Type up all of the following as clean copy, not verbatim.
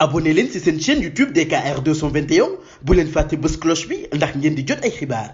abonné leen ci seen chaîne YouTube DKR 221 bu leen fàtte bës cloche bi ndax ngeen di jot ay xibaar.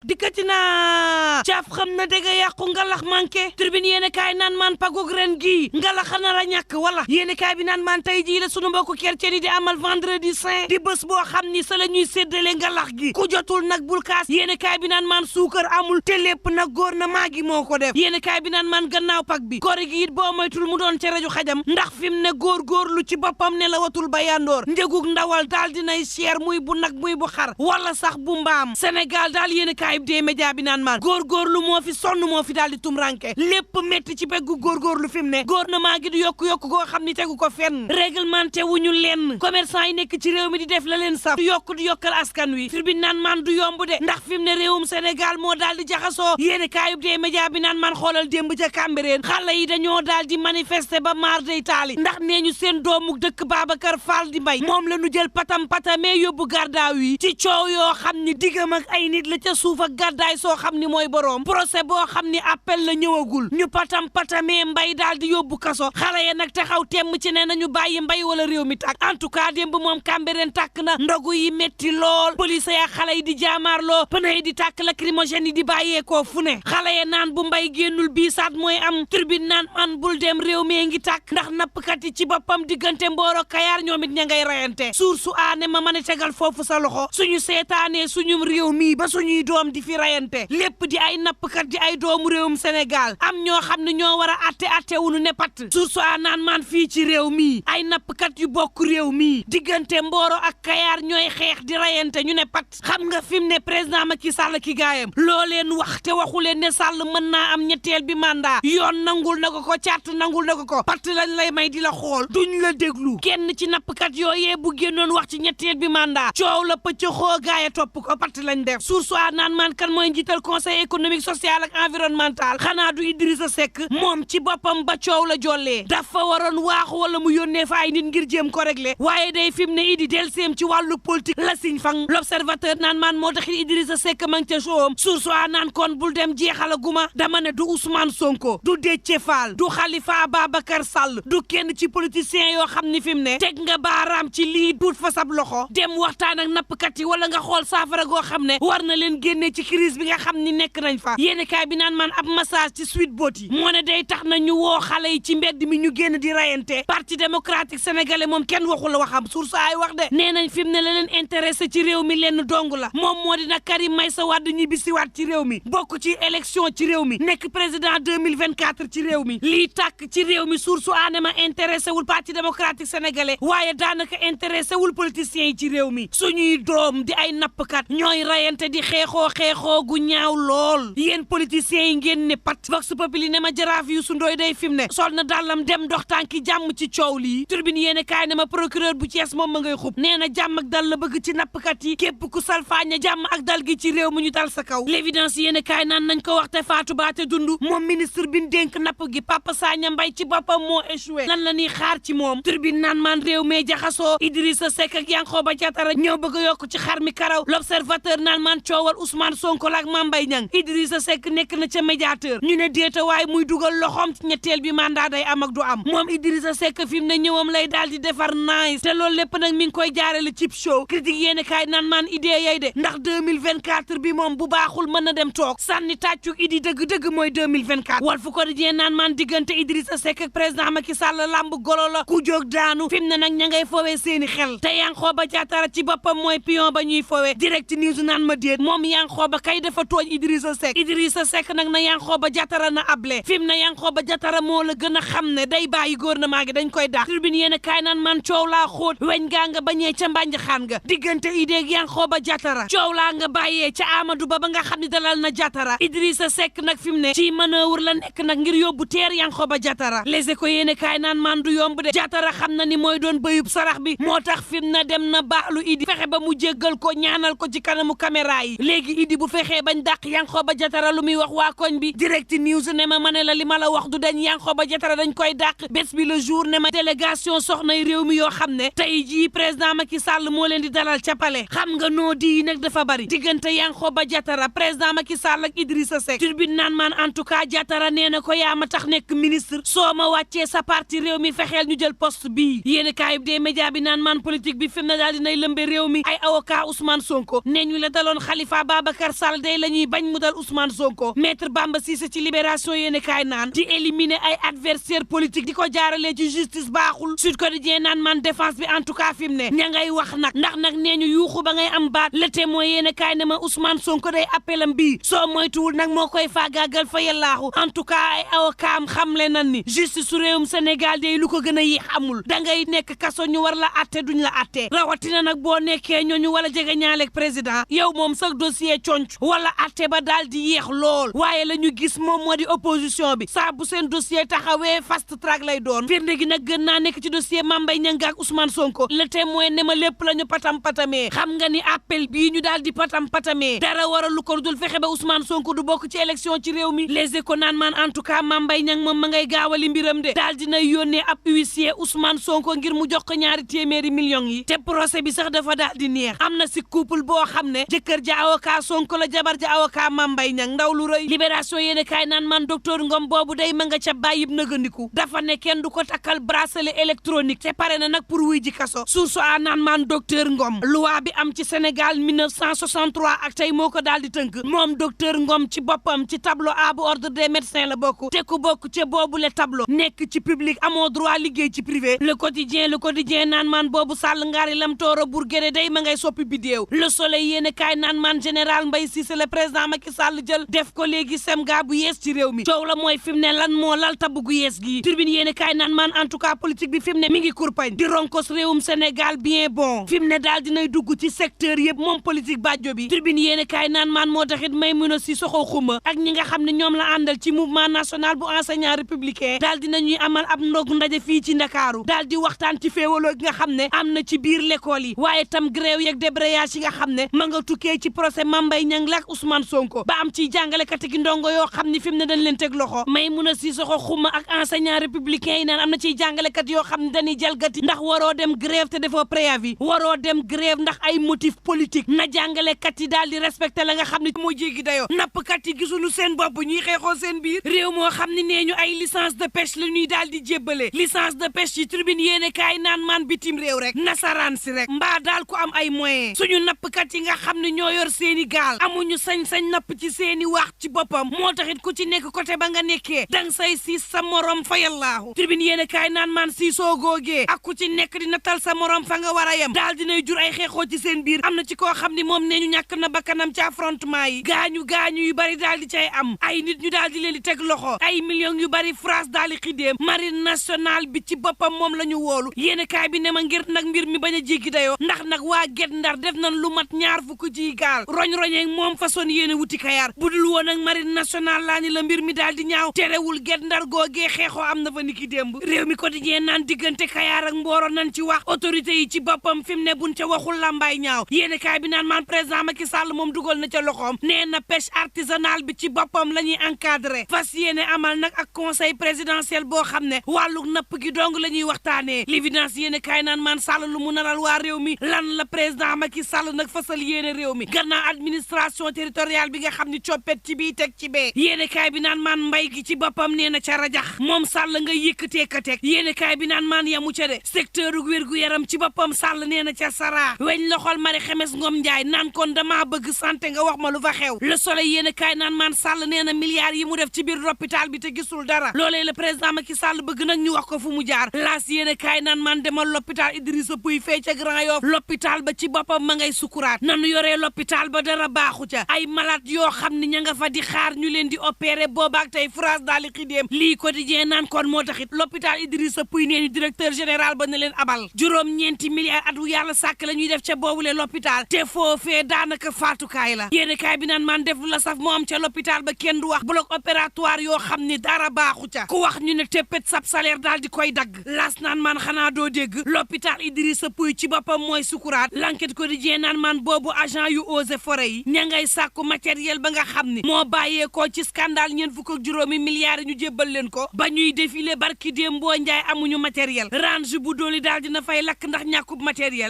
dikkati naa caaf xam na dégg yàqu ngalax manqué tribune yéen kaay naan maan pagog ren gii ngalax nar a ñàkk wala yéen kaay bi naan maan tey jii la sunu mbokku chrétien yi di amal vendredi saint di bés boo xam ni sa la ñuy séddale ngalax gi ku jotul nag bul kaas yéen kaay bi naan maan suukar amul te lépp nag gouvernement gi moo ko def yéen kaay bi naan maan gannaaw pak bi koor gi it boo moytul mu doon ca rajo xajam ndax fi mu ne góorgóorlu ci boppam ne la watul ba yandoor njëgug ndawal daal dinay cher muy bu nag muy bu xar wala sax bu mbaam Sénégal daal yéen kaay dee média bi naan maan góorgóorlu moo fi sonn moo fi daal di tumranke lépp métti ci beggu góorgóorlu fi mu ne gouvernement gi du yokku goo xam ni tegu ko fenn réglementé wu ñu lenn commerçant yi nekk ci réew mi di def la leen saf du yokk du yokkal askan wi tribune naan maan du yomb de ndax fi mu ne réewum Sénégal moo daal di jaxasoo yéeni kaayub dee média bi naan maan xoolal démb ca Cambérène xale yi dañoo daal di manifester ba maar day taali ndax nee ñu seen doomu dëkk Babacar Fall di mbay moom la ñu jël patamee yóbbu gardaaw yi ci coow yoo xam ni diggam ak ay nit la ca suuf ak daay soo xam ni mooy boroom procès boo xam ni appel la ñëwagul ñu patamee mbay daal di yóbbu kaso xale ya nag taxaw temm ci ne nañu bàyyi mbay wala réew mi tàkk en tout cas démb moom Cambérène tàkk na ndogu yi metti lool police ya xale yi di jaamaarloo pneu yi di tàkk lacrymogène yi di bàyyeekoo fu ne xale ya naan bu mbay génnul bii saat mooy am tribune naan man bul dem réew mi ngi tàkk ndax nappkat yi ci boppam diggante Mboro Kayaar ñoom it ña ngay rayante suur su aane ma mën a tegal foofu sa loxo suñu seetaanee suñu réew mi ba suñuy doom di fi rayante lépp di ay nappkat di ay doomu réewum Sénégal am ñoo xam ne ñoo war a atte wunu ne pat source a naan maan fii ci réew mi ay nappkat yu bokk réew mi diggante Mboro ak Kayaar ñooy xeex di rayante ñu ne pat xam nga fi mu ne président Macky Sall ki gaayam loo leen wax te waxu leen ne Sall mën naa am ñetteel bi mandat yoon nangul na ko càtt nangul na ko pat lañ lay may di la xool duñ la déglu kenn ci nappkat yooyee bu génnoon wax ci ñetteel bi mandat coow la pëcc xoo gaaya topp ko pat lañ def source a naan maan kan mooy njiital conseil économique social ak environnemental xanaa du Idrissa Seck moom ci boppam ba coow la jollee dafa waroon waaxu wala mu yónnee fa ay nit ngir jéem ko régler waaye day fi mu ne Idi del seem ci wàllu politique la siñ fang l'observateur naan maan moo taxit Idrissa Seck ma ngi ca showam source a naan kon bul dem jeexala guma dama ne du Ousmane Sonko du Déthié Fall du Khalifa Ababacar Sall du kenn ci politicien yoo xam ni fi mu ne teg nga baaraam ci lii duut fa sab loxo dem waxtaan ak nappkat yi wala nga xool saafara goo xam ne war na leen génnee ci crise bi nga xam ni nekk nañ fa yéeni kaay bi naan man ab massage ci Sweet Beauty moo ne day tax na ñu woo xale yi ci mbedd mi ñu génn di rayante parti démocratique sénégalais moom kenn waxul la waxam source ay wax de nee nañ fi mu ne la leen intéressé ci réew mi lenn dong la moom moo dina Karim Meïssa Wade ñibbi siwaat ci réew mi bokk ci élection ci réew mi nekk président 2024 ci réew mi lii tàkk ci réew mi source aane ma intéressé wul parti démocratique sénégalais waaye daanaka intéressé wul politiciens yi ci réew mi suñuy doom di ay nappkat ñooy rayante di xeexoo gu ñaaw lool yéen politiciens yi ngeen ne pat vox populi ne ma jaraaf Youssou Ndoye day fi mu ne sol na dàllam dem dox tànki jàmm ci coow lii turbine yéene kaay ne ma procureur bu Thiès moom ma ngay xub nee na jàmm ak dal la bëgg ci nappkat yi képp ku salfaaña jàmm ak dal gi ci réew mu ñu dal sa kaw l'évidence yéene kaay naan nañ ko wax te faatu baate dund moom ministre bi dénk napp gi Papa Sagna Mbaye ci boppam moo échoué lan la ñuy xaar ci moom turbine naan maan réew mee jaxasoo Idrissa Seck ak Yankhoba Diattara ñëw bëgg a yokk ci xar mi karaw l'observateur naan maan coowal Ousmane Sonko ak Mame Mbaye Niang Idrissa Seck nekk na ca médiateur ñu ne déeta waaye muy dugal loxoom ci ñetteel bi mandat day am ak du am moom Idrissa Seck fi mu ne ñëwam lay daal di defar nice te loolu lépp nag mi ngi koy jaarale cib show critique yéene kaay naan maan idée yay de ndax 2024 bi moom bu baaxul mën na dem toog sànni tàccu idi dëgg-dëgg mooy 2024 Walf Quotidien naan maan diggante Idrissa Seck ak président Macky Sall lamb golo la ku jóg daanu fi mu ne nag ña ngay foowee seeni xel te Yankhoba Diattara ci boppam mooy pion ba ñuy foowee direct news naan ma déet moom Yankhoba kay dafa tooñ Idrissa Seck nag na Yankhoba Diattara na able fi mu ne Yankhoba Diattara moo la gën a xam ne day bàyyi gouvernement gi dañ koy daax tribune yéen a kaay naan man coow laa xóot weñ gaa nga bañee ca mbànj xaan nga diggante idée Yankhoba Diattara coow laa nga bàyyee ca Amadou Ba ba nga xam ne dalal na Diattara Idrissa Seck nag fi mu ne ci manœuvre la nekk nag ngir yóbbu teer Yankhoba Diattara Les Échos yéen a kaay naan man du yomb de Diattara xam na ni mooy doon bëyub sarax bi moo tax fi mu ne dem na baalu Idi fexe ba mu jéggal ko ñaanal ko ci kanamu caméra yi léegi Idi bu fexee bañ dàq Yankhoba Diattara lu muy wax waa koñ bi Direct News ne ma ne la li ma la wax du dañ Yankhoba Diattara dañ koy dàq bés bi le jour ne ma délégation soxnay réew mi yoo xam ne tey jii président Macky Sall moo leen di dalal ca palais xam nga noo di nag dafa bari diggante Yankhoba Diattara président Macky Sall ak Idrissa Seck turbine naan maan en tout cas Diattara nee na ko yaa ma tax nekk ministre soo ma wàccee sa parti réew mi fexeel ñu jël poste bii yéen kaayub des médias bi naan maan politique bi fi mu ne daal dinay lëmbe réew mi ay avocat Ousmane Sonko ne ñu la daloon Khalifa Babacar Sall day la ñuy bañ mu dal Ousmane Sonko maître Bamba Cissé ci libération yéen kaay naan di éliminer ay adversaire politique di ko jaaralee ci justice baaxul Sud Quotidien naan man défense bi en tout cas fi mu ne ña ngay wax nag ndax nag nee ñu yuuxu ba ngay am baat le témoin yéen kaay ne ma Ousmane Sonko day appelam bii soo moytuwul nag moo koy faagaagal fa yellaaxu en tout cas ay avocat am xamle nan ni justice su réewum Sénégal day lu ko gën a yéex amul da ngay nekk kaso ñu war la atte duñ la atte rawatina nag boo nekkee ñooñu wala jege ñaaleeg président yow moom sax dossier conc wala atte ba daal di yéex lool waaye la ñu gis moom moo di opposition bi saa bu seen dossier taxawee fast track lay doon firnde gi nag gën naa nekk ci dossier Mame Mbaye Niang ak Ousmane Sonko le témoin ne ma lépp la ñu patam-patamee xam nga ni appel bii ñu daal di patam-patamee dara waralu ko dul fexe ba Ousmane Sonko du bokk ci élection ci réew mi les échos naan maan en tout cas Mame Mbaye Niang moom ma ngay gaawali mbiram de daal dina yónnee ab huissier Ousmane Sonko ngir mu jox ko ñaari téeméeri millions yi te procès bi sax dafa daal di neex am na si couple boo xam ne jëkkër ja avocat Sonko la jabar ja avocat Mame Mbaye Niang ndaw lu rëy libération yéene kaay naan man docteur Ngom boobu day ma nga ca bàyyib nëgandiku dafa ne kenn du ko takkal bracelet électronique te pare na nag pour wuy ji kaso source a naan man docteur Ngom loi bi am ci Sénégal 1963 ak tey moo ko daal di tënk moom docteur Ngom ci boppam ci tableau A bu ordre des médecins la bokk te ku bokk ca boobu le tableau nekk ci public amoo droit liggéey ci privé le quotidien naan man boobu sàll ngaari lam tooro Bourguéré day ma ngay soppi bidéew le soleil yéene kaay naan man général Mbaye Cissé le président Macky Sall jël def ko léegi semga bu yees ci réew mi coow la mooy fi mu ne lan moo lal tabb gu yees gii turbine yéene kaay naan man en tout cas politique bi fi mu ne mi ngi kurpañ di ronkos réewum Sénégal bien bon fi mu ne daal dinay dugg ci secteur yëpp moom politique bàjjo bi turbine yéene kaay naan man moo taxit Maïmouna Sissoko Khouma ak ñi nga xam ne ñoom la àndal ci mouvement national bu enseignant républicain daal dinañuy amal ab ndog ndaje fii ci Ndakaaru daal di waxtaan ci féewaloo gi nga xam ne am na ci biir l'école yi waaye tam grève yeeg débrayage yi nga xam ne ma nga tukkee ci procès Mame Mbaye Niang ak Ousmane Sonko ba am ci jàngalekat gi ndongo yoo xam ni fi mu ne dañ leen teg loxo Maïmouna Sissoko Khouma ak enseignant républicain yi naan am na ciy jàngalekat yoo xam ne dañuy jalgati ndax waroo dem grève te defoo préavis waroo dem grève ndax ay motif politique na jàngalekat yi daal di respecté la nga xam ne moo jéggi dayoo nappkat yi gisuñu seen bopp ñuy xeexoo seen biir réew moo xam ne nee ñu ay licence de pêche la ñuy daal di jébbale licence de pêche yi tribune yéene kaay naan maan bitim réew rek nasaraan si rek mbaa daal ku am ay moyens suñu nappkat yi nga xam ne ñoo yor seeni gaal amuñu sañ-sañ napp ci seeni wax ci boppam moo taxit ku ci nekk côté ba nga nekkee dang say siis sa morom fa yallaahu tribune yéene kaay naan maan siisoo googee ak ku ci nekk di natal sa morom fa nga war a yem daal dinay jur ay xeexoo ci seen biir am na ci koo xam ne moom nee ñu ñàkk na bakkanam ci affrontement yi gaañu yu bari daal di cay am ay nit ñu daal di leen di teg loxo ay millions yu bari France daal di xidéem marine nationale bi ci boppam moom la ñu woolu yéene kaay bi ne ma ngir nag mbir mi bañ a jéggi dayoo ndax nag waa Guet Ndar def nañ lu mat ñaar fukk ci gaal roñ-roñeeg moom façon yéene wuti Kayar bu dul woon ak marine nationale laa ni la mbir mi daal di ñaaw terewul Guet Ndar googee xeexoo am na fa niki démb réew mi quotidien naan diggante Kayar ak Mboro nañ ci wax autorité yi ci boppam fi mu ne buñ ca waxul làmbaay ñaaw yéene kaay bi naan maan président Macky Sall moom dugal na ca loxoom nee na pêche artisanale bi ci boppam la ñuy encadré fas yéene amal nag ak conseil présidentiel boo xam ne wàllu napp gi dong la ñuy waxtaanee l'évidence yéene kaay naan maan Sall lu mu naral waa réew mi lan la président Macky Sall nag fasal yéene réew mi gannaaw administration territoriale bi nga xam ni coppet ci bii teg ci bee yéene kaay bi naan maan mbay gi ci boppam nee na ca rajax moom Sall nga yëkkatee ka teg yéene kaay bi naan maan yamu ca de secteur gu wér gu yaram ci boppam Sall nee na ca sara weñ loxol Marie Khemesse Ngom Ndiaye naan kon damaa bëgg santé nga wax ma lu fa xew le soleil yéene kaay naan maan Sall nee na milliards yi mu def ci biir l'hôpital bi te gisul dara loolee le président Macky Sall bëgg nag ñu wax ko fu mu jaar laas yéene kaay naan maan demal l'hôpital Idrissa Pouye fee ca Grand Yoff l'hôpital ba ci boppam ma ngay sukuraat nanu yoree l'hôpital ba dara baaxu ca ay malade yoo xam ne ña nga fa di xaar ñu leen di opérer boobaak tey France daal di xidéem lii quotidien naan kon moo taxit l'hôpital Idrissa Pouye nee ñu directeur général ba ne leen abal juróom-ñeenti milliards at wu yàlla sàkk la ñuy def ca boobule l'hôpital te foofee daanaka faatukaay la yéene kaay bi naan man def la saf moo am ca l'hôpital ba kenn du wax bloc opératoire yoo xam ne dara baaxu ca ku wax ñu ne téppét sab salaire daal di koy dagg las naan man xanaa doo dégg l'hôpital Idrissa Pouye ci boppam mooy sukuraat l'enquête quotidien naan man boobu agent yu eaux et forêts yi ña ngay sàkku matériel ba nga xam ne moo bàyyeekoo ci scandale ñeen fukk ak juróomi milliards ñu jébbal leen ko ba ñuy défilé barki déem boo njaay amuñu matériel range bu dooli daal dina fay lakk ndax ñàkkub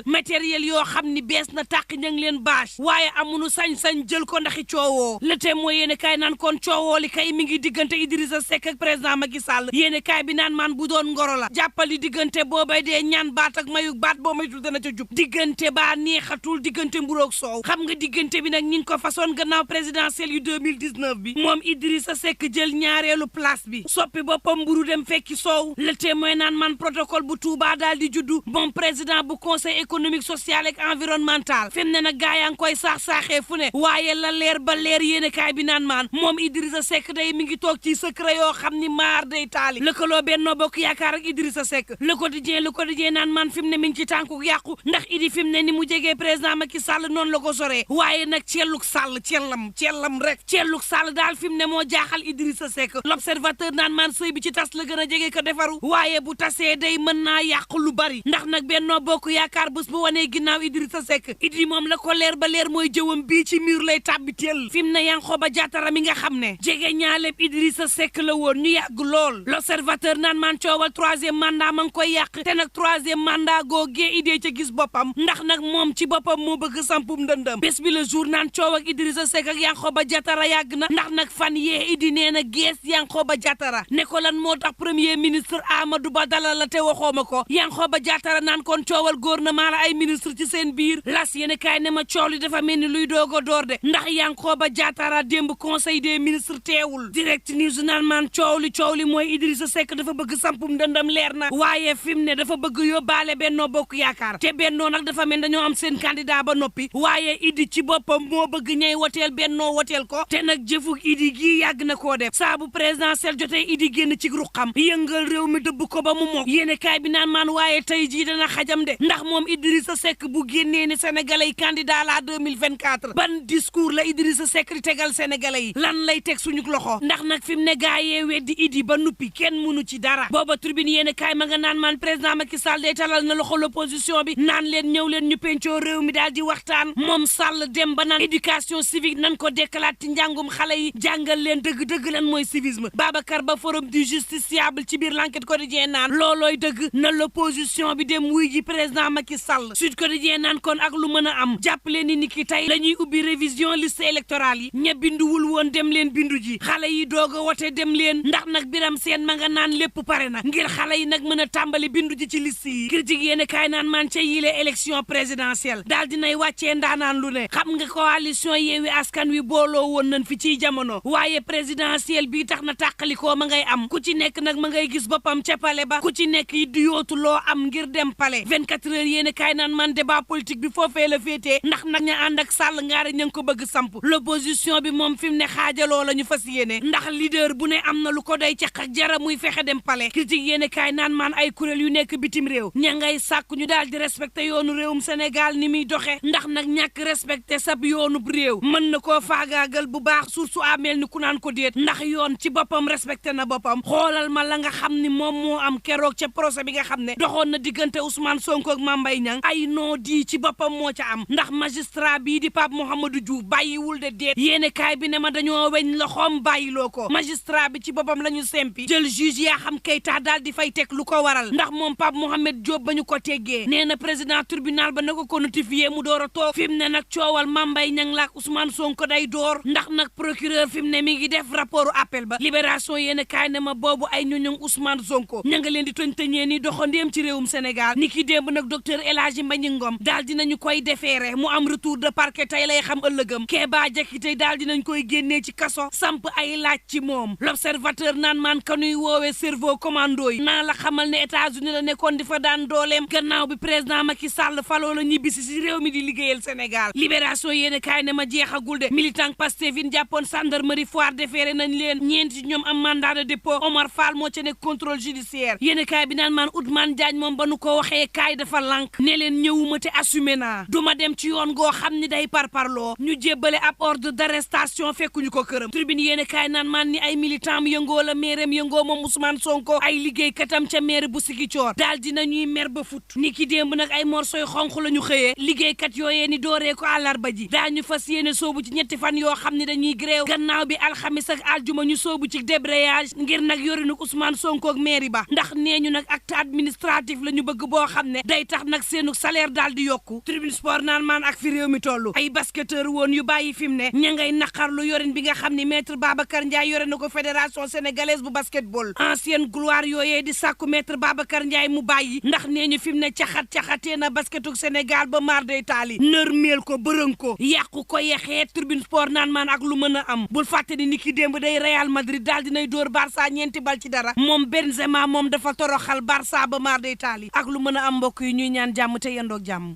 matériel yoo xam ni bees na tàq ña ngi leen bâche waaye amuñu sañ-sañ jël ko ndaxi coowoo le thème mooy yéene kaay naan kon coowoo li kay mi ngi diggante Idrissa Seck ak président Macky Sall yéene kaay bi naan man bu doon ngoro la jàppali diggante boobay dee ñaan baat ak mayuk baat boo maytul dana ca jub diggante baa neexatul diggante mburoog soow xam nga diggante bi nag ñi ngi ko façon gannaaw présidentielle yu 2019 bi moom Idrissa Seck jël ñaareelu place bi soppi boppam mburu dem fekki soow le thème mooy naan man protocole bu Touba daal di juddu moom président bu conseil économique social ak environnemental fi mu ne nag gaa yaa ngi koy saax-saaxee fu ne waaye la leer ba leer yéene kaay bi naan maan moom Idrissa Seck day mi ngi toog ci secret yoo xam ni maar day taali lëkkaloo Benno Bokk Yaakaar ak Idrissa Seck le quotidien naan maan fi mu ne mi ngi ci tànku yàqu ndax Idi fi mu ne ni mu jegee président Macky Sall noonu la ko soree waaye nag celluk Sall cellam rek celluk Sall daal fi mu ne moo jaaxal Idrissa Seck l'observateur naan maan sëy bi ci tas la gën a jege ko defaru waaye bu tasee day mën naa yàq lu bari ndax nag Benno Bokk Yaakaar bés bu wanee ginnaaw Idrissa Seck Idi moom la ko leer ba leer mooy jëwam bii ci mur lay tàbbi teel fi mu ne Yankhoba Diattara mi nga xam ne jege ñaaleb Idrissa Seck la woon ñu yàgg lool l'observateur naan maan coowal troisième mandat ma ngi koy yàq te nag troisième mandat googee idée ca gis boppam ndax nag moom ci boppam moo bëgg sampum ndëndëm bés bi le jour naan coow ak Idrissa Seck ak Yankhoba Diattara yàgg na ndax nag fan yee Idi nee na gees Yankhoba Diattara ne ko lan moo tax premier ministre Amadou Ba dalal la te waxooma ko Yankhoba Diattara naan kon coowal gouvernement la ay ministre ci seen biir las yéen kaay ne ma coow li dafa mel ni luy doog a door de ndax Yankhoba Diattara démb conseil des ministres teewul direct news naan maan coow li mooy Idrissa Seck dafa bëgg sampum ndëndam leer na waaye fi mu ne dafa bëgg yóbbaale Benno Bokk Yaakaar te Benno nag dafa mel dañoo am seen candidat ba noppi waaye Idi ci boppam moo bëgg ñay woteel Benno woteel ko te nag jëfuk Idi gii yàgg na koo def saa bu présidentielle jotee Idi génn ci ruqam yëngal réew mi dëbb ko ba mu mokk yéene kaay bi naan maan waaye tey jii dana xajam de ndax moom Idrissa Seck bu génnee ni sénégalais yi candidat la 2024 ban discours la Idrissa Seck di tegal sénégalais yi lan lay teg suñu loxo ndax nag fi mu ne gaayee weddi Idi ba nuppi kenn mënu ci dara booba tribune yéene kaay ma nga naan maan président Macky Sall day talal na loxo l'opposition bi naan leen ñëw leen ñu pencoo réew mi daal di waxtaan moom Sall dem ba naan éducation civique nan ko dekkalaat ci njàngum xale yi jàngal leen dëgg-dëgg lan mooy civisme Babacar Ba forum du justiciable ci biir l'enquête quotidien naan loolooy dëgg na l'opposition bi dem wuy ji président Macky Sall Sud Quotidien naan kon ak lu mën a am jàppale ni ki tey la ñuy ubbi révision liste électorale yi ña binduwul woon dem leen bindu ji xale yi doog a wote dem leen ndax nag Biram Seen ma nga naan lépp pare na ngir xale yi nag mën a tàmbali bindu ji ci liste yi critique yéen kaay naan man ca yile élection présidentielle daal dinay wàccee ndaanaan lu ne xam nga coalition Yewwi Askan Wi booloo woon nañ fi ciy jamono waaye présidentielle bi tax na tàqalikoo ma ngay am ku ci nekk nag ma ngay gis boppam ca pale ba ku ci nekk yi du yootu loo am ngir dem pale 24 heures yéen kaay naan man débat politique bi foofee la féetee ndax nag ña ànd ak Sall ngaari ña ngi ko bëgg samp l'opposition bi moom fi mu ne xaajaloo la ñu fas yéene ndax leader bu ne am na lu ko day caq ak jara muy fexe dem pale critique yéen kaay naan man ay kuréel yu nekk bitim réew ña ngay sàkk ñu daal di respecté yoonu réewum Sénégal ni muy doxe ndax nag ñàkk respecté sab yoonub réew mën na koo faagaagal bu baax source amel ni ku naan ko déet ndax yoon ci boppam respecté na boppam xoolal ma la nga xam ni moom moo am keroog ca procès bi nga xam ne doxoon na diggante Ousmane Sonko ak Mame Mbaye Niang ay noo di ci boppam moo ca am ndax magistrat bii di Pape Mouhamadou Diouf bàyyiwul de déet yéene kaay bi ne ma dañoo weñ loxoom bàyyiloo ko magistrat bi ci boppam la ñu sempi jël juge yaa xam Keita daal di fay teg lu ko waral ndax moom Pape Mohamed Diop ba ñu ko teggee nee na président tribunal ba na ko notifié mu door a toog fi mu ne nag coowal Mame Mbaye Niang la ak Ousmane Sonko day door ndax nag procureur fi mu ne mi ngi def rapport appel ba libération yéene kaay ne ma boobu ay ñoñom Ousmane Sonko ña nga leen di tëñtëñee ni doxandéem ci réewum Sénégal ni ki démb nag docteur El Hadji Mbagnick Ngom daal dinañu koy defeere mu am retour de parquet tey lay xam ëllëgam Kéba Diakité daal dinañ koy génnee ci kaso samp ay laaj ci moom l'observateur naan maan kanuy woowee cerveau commando yi naa la xamal ne États-Unis la nekkoon di fa daan dooleem gannaaw bi président Macky Sall faloo la ñibbisi si réew mi di liggéeyal Sénégal libération yéene kaay ne ma jeexagul de militant Pastef yi jàppoon gendarmerie Foire defeere nañ leen ñeenti ñoom am mandat de dépôt Omar Fall moo ca nekk contrôle judiciaire yéene kaay bi naan maan Ousmane Diagne moom ba nu ko waxee kaay dafa lànk ne leen ñëwuma te assumé naa duma dem ci yoon goo xam ni day parparloo ñu jébbale ab ordre d'arrestation fekkuñu ko këram tribune yéene kaay naan maan ni ay militant am yëngoo la mairem yëngoo moom Ousmane Sonko ay liggéeykatam ca maire bu Ziguinchor daal dinañuy mer ba fut ni ki démb nag ay morsoy xonq la ñu xëyee liggéeykat yooyee ni dooree ko àllarba ji ji daañu fas yéene soobu ci ñetti fan yoo xam ne dañuy gréew gannaaw bi alxamis ak aljuma ñu soobu ci débrayage ngir nag yorinu Ousmane Sonko ak mairie ba ndax nee ñu nag acte administratif la ñu bëgg boo xam ne day tax nag seenu salaire daal di yokku tribune sport naan maan ak fi réew mi toll ay basketteur woon yu bàyyi fi mu ne ña ngay naqarlu yorin bi nga xam ne maître Babacar Ndiaye yore na ko fédération sénégalaise bu basketball ancienne gloire yooyee di sàkku maître Babacar Ndiaye mu bàyyi ndax nee ñu fi mu ne caxatee na basketuk Sénégal ba maar day taali nërmeel ko bërëng ko yàqu ko yexee tribune sport naan maan ak lu mën a am bul fàtte ni ki démb day Real Madrid daal dinay dóor Barça ñeenti bal ci dara moom Benzema moom dafa toroxal Barça ba maar day taali ak lu mën a am mbokk yi ñuy ñaan jàmm te yendoog jàmm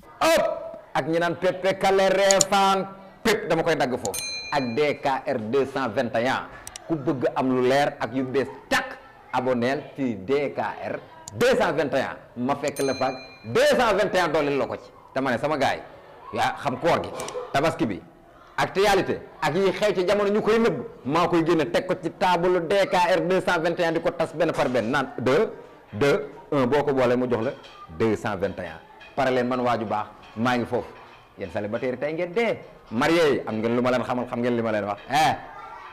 ak ñi naan Pepe Kale Refane pép dama koy dagg foofu ak DKR 221 ku bëgg am lu leer ak yu bees takk aboneel ci DKR 221 ma fekk la faak 221 dooleel la ko ci dama ne sama gaay yaa xam koor gi tabaski bi actualité ak yi xew ci jamono ñu koy nëbb maa koy génne teg ko ci table DKR 221 di ko tas benn par benn naan 1 boo ko boolee mu jox la 221 pare leen man waaju baax maa ngi foofu yéen célibataire tey ngeen dee marié yi am ngeen lu ma leen xamal xam ngeen li ma leen wax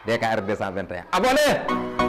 DKR 221 abonné